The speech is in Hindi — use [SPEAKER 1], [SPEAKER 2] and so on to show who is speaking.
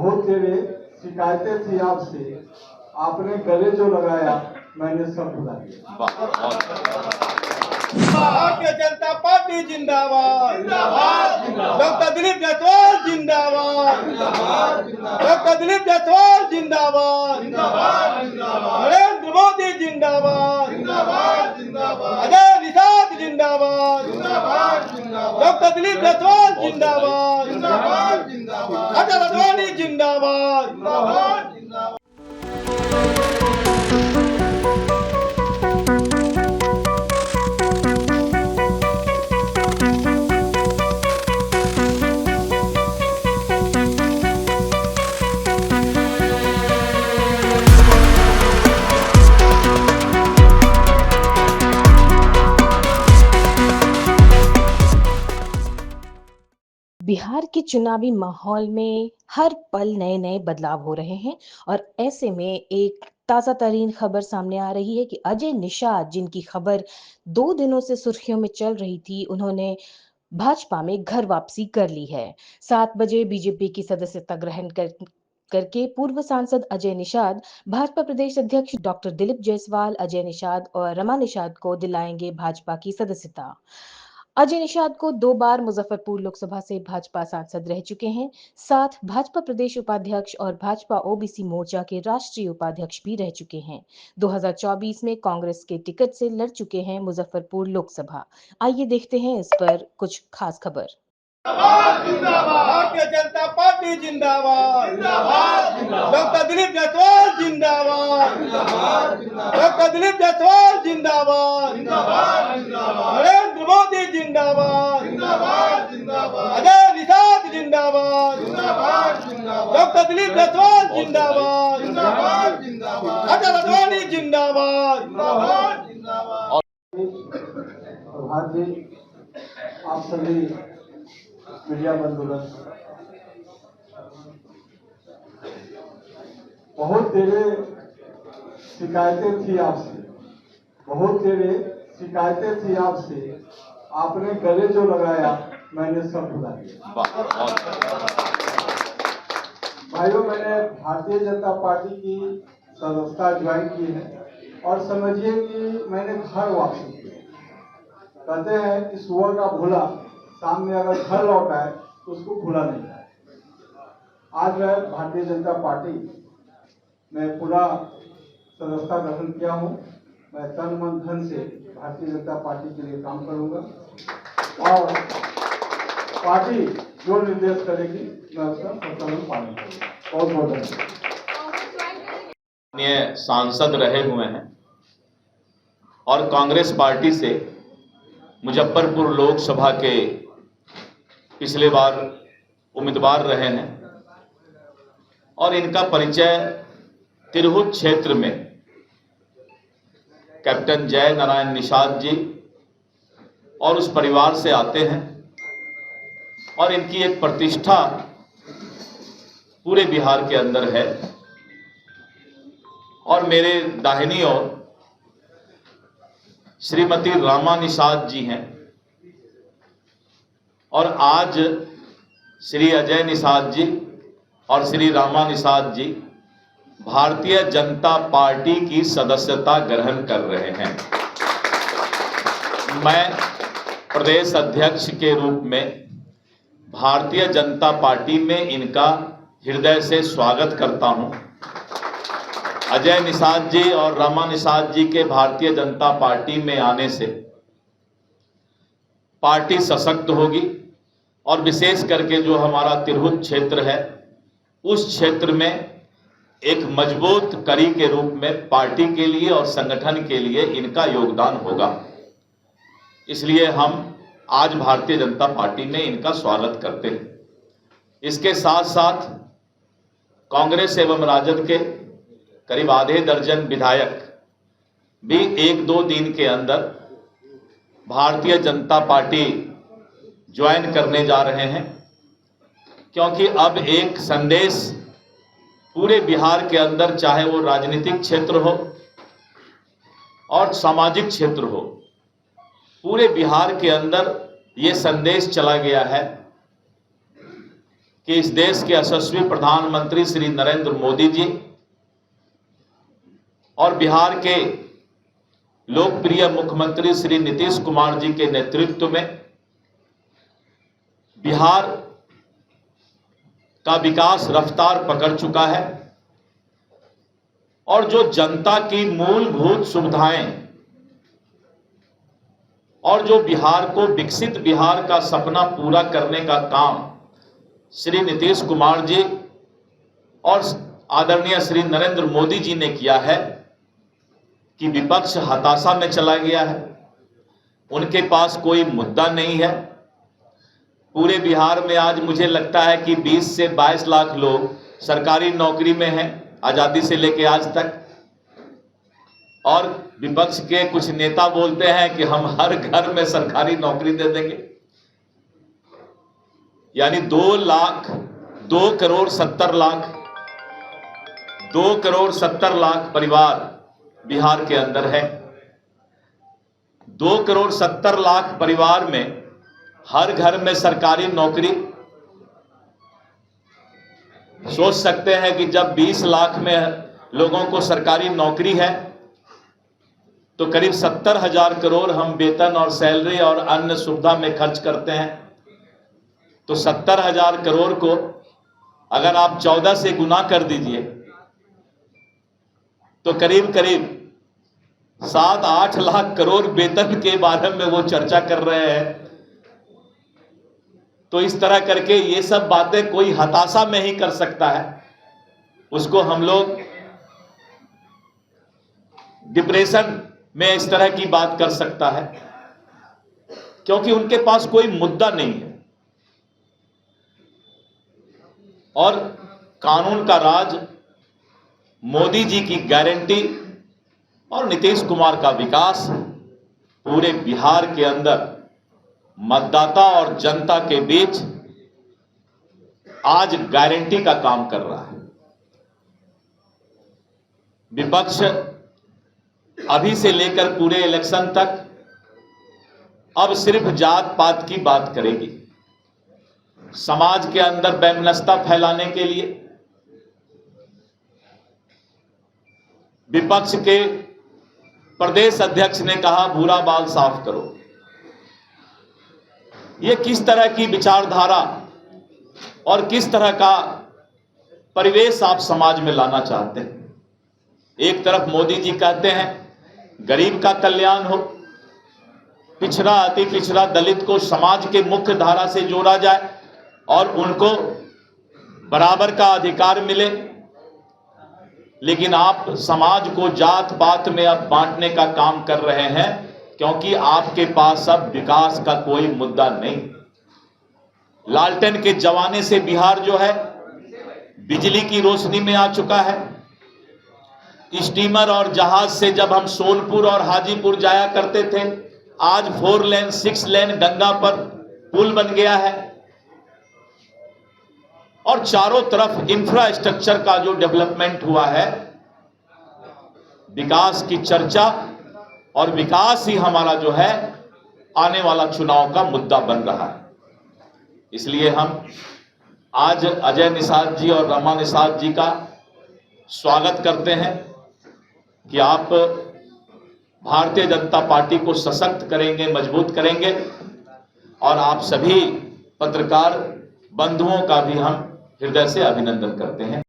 [SPEAKER 1] बहुत तेरे शिकायतें थी आपसे, आपने गले जो लगाया मैंने सब भुला दिया।
[SPEAKER 2] भारतीय जनता पार्टी जिंदाबाद, डॉक्टर दिलीप जायसवाल जिंदाबाद, डॉक्टर दिलीप जायसवाल जिंदाबाद, नरेंद्र मोदी जिंदाबाद, अजय निषाद जिंदाबाद, डॉक्टर दिलीप जायसवाल जिंदाबाद, अटल अडवाणी जिंदाबाद।
[SPEAKER 3] बिहार के चुनावी माहौल में हर पल नए नए बदलाव हो रहे हैं और ऐसे में एक ताजा तरीन खबर सामने आ रही है कि अजय निषाद, जिनकी खबर 2 दिनों से सुर्खियों में चल रही थी, उन्होंने भाजपा में घर वापसी कर ली है। 7 बजे बीजेपी की सदस्यता ग्रहण करके पूर्व सांसद अजय निषाद भाजपा प्रदेश अध्यक्ष डॉक्टर दिलीप जायसवाल, अजय निषाद और रमा निषाद को दिलाएंगे भाजपा की सदस्यता। अजय निषाद को 2 बार मुजफ्फरपुर लोकसभा से भाजपा सांसद रह चुके हैं। साथ भाजपा प्रदेश उपाध्यक्ष और भाजपा ओबीसी मोर्चा के राष्ट्रीय उपाध्यक्ष भी रह चुके हैं। 2024 में कांग्रेस के टिकट से लड़ चुके हैं मुजफ्फरपुर लोकसभा। आइए देखते हैं इस पर कुछ खास खबर।
[SPEAKER 2] भारतीय जनता पार्टी जिंदाबाद, डॉक्टर दिलीप जायसवाल जिंदाबाद, डॉक्टर दिलीप जायसवाल जिंदाबाद, नरेंद्र मोदी जिंदाबाद, अजय निषाद जिंदाबाद, डॉक्टर दिलीप जायसवाल जिंदाबाद, अटल अडवाणी जिंदाबाद।
[SPEAKER 1] प्रभात जी, आप सभी मीडिया बंधुगण, बहुत तेरे शिकायतें थी आपसे, बहुत तेरे शिकायतें थी आपसे, आपने गले जो लगाया मैंने सब भुला दिया। भाइयों, मैंने भारतीय जनता पार्टी की सदस्यता ज्वाइन की है और समझिए कि मैंने घर वापसी की। कहते हैं कि सुअर का भूला शाम में अगर घर लौट आए तो उसको भूला नहीं जाए। आज मैं भारतीय जनता पार्टी में पूरा सदस्यता ग्रहण किया हूँ। मैं तन मन धन से भारतीय जनता पार्टी के लिए काम करूंगा और पार्टी जो निर्देश करेगी मैं उसका संचालन पालन करूंगा। बहुत बहुत
[SPEAKER 4] धन्यवाद। सांसद रहे हुए हैं और कांग्रेस पार्टी से मुजफ्फरपुर लोकसभा के पिछले बार उम्मीदवार रहे हैं और इनका परिचय तिरहुत क्षेत्र में कैप्टन जय नारायण निषाद जी और उस परिवार से आते हैं और इनकी एक प्रतिष्ठा पूरे बिहार के अंदर है। और मेरे दाहिनी ओर श्रीमती रमा निषाद जी हैं और आज श्री अजय निषाद जी और श्री रमा निषाद जी भारतीय जनता पार्टी की सदस्यता ग्रहण कर रहे हैं। मैं प्रदेश अध्यक्ष के रूप में भारतीय जनता पार्टी में इनका हृदय से स्वागत करता हूं। अजय निषाद जी और रमा निषाद जी के भारतीय जनता पार्टी में आने से पार्टी सशक्त होगी और विशेष करके जो हमारा तिरहुत क्षेत्र है उस क्षेत्र में एक मजबूत कड़ी के रूप में पार्टी के लिए और संगठन के लिए इनका योगदान होगा। इसलिए हम आज भारतीय जनता पार्टी में इनका स्वागत करते हैं। इसके साथ साथ कांग्रेस एवं राजद के करीब आधे दर्जन विधायक भी 1-2 दिन के अंदर भारतीय जनता पार्टी ज्वाइन करने जा रहे हैं, क्योंकि अब एक संदेश पूरे बिहार के अंदर, चाहे वो राजनीतिक क्षेत्र हो और सामाजिक क्षेत्र हो, पूरे बिहार के अंदर ये संदेश चला गया है कि इस देश के यशस्वी प्रधानमंत्री श्री नरेंद्र मोदी जी और बिहार के लोकप्रिय मुख्यमंत्री श्री नीतीश कुमार जी के नेतृत्व में बिहार का विकास रफ्तार पकड़ चुका है और जो जनता की मूलभूत सुविधाएं और जो बिहार को विकसित बिहार का सपना पूरा करने का काम श्री नीतीश कुमार जी और आदरणीय श्री नरेंद्र मोदी जी ने किया है कि विपक्ष हताशा में चला गया है। उनके पास कोई मुद्दा नहीं है। पूरे बिहार में आज मुझे लगता है कि 20 से 22 लाख लोग सरकारी नौकरी में हैं आजादी से लेकर आज तक, और विपक्ष के कुछ नेता बोलते हैं कि हम हर घर में सरकारी नौकरी दे देंगे। यानी 2 करोड़ 70 लाख परिवार बिहार के अंदर है। 2 करोड़ 70 लाख परिवार में हर घर में सरकारी नौकरी। सोच सकते हैं कि जब 20 लाख में लोगों को सरकारी नौकरी है तो करीब 70,000 करोड़ हम वेतन और सैलरी और अन्य सुविधा में खर्च करते हैं। तो 70,000 करोड़ को अगर आप 14 से गुना कर दीजिए तो करीब 7-8 लाख करोड़ वेतन के बारे में वो चर्चा कर रहे हैं। तो इस तरह करके ये सब बातें कोई हताशा में ही कर सकता है, उसको हम लोग डिप्रेशन में इस तरह की बात कर सकता है, क्योंकि उनके पास कोई मुद्दा नहीं है। और कानून का राज, मोदी जी की गारंटी और नीतीश कुमार का विकास पूरे बिहार के अंदर मतदाता और जनता के बीच आज गारंटी का काम कर रहा है। विपक्ष अभी से लेकर पूरे इलेक्शन तक अब सिर्फ जात पात की बात करेगी, समाज के अंदर वैमनस्यता फैलाने के लिए। विपक्ष के प्रदेश अध्यक्ष ने कहा भूरा बाल साफ करो। ये किस तरह की विचारधारा और किस तरह का परिवेश आप समाज में लाना चाहते हैं? एक तरफ मोदी जी कहते हैं गरीब का कल्याण हो, पिछड़ा अति पिछड़ा दलित को समाज के मुख्य धारा से जोड़ा जाए और उनको बराबर का अधिकार मिले, लेकिन आप समाज को जात पात में अब बांटने का काम कर रहे हैं, क्योंकि आपके पास अब विकास का कोई मुद्दा नहीं। लालटेन के जमाने से बिहार जो है बिजली की रोशनी में आ चुका है। स्टीमर और जहाज से जब हम सोनपुर और हाजीपुर जाया करते थे, आज 4 लेन 6 लेन गंगा पर पुल बन गया है। और चारों तरफ इंफ्रास्ट्रक्चर का जो डेवलपमेंट हुआ है, विकास की चर्चा और विकास ही हमारा जो है आने वाला चुनाव का मुद्दा बन रहा है। इसलिए हम आज अजय निषाद जी और रमा निषाद जी का स्वागत करते हैं कि आप भारतीय जनता पार्टी को सशक्त करेंगे, मजबूत करेंगे, और आप सभी पत्रकार बंधुओं का भी हम हृदय से अभिनंदन करते हैं।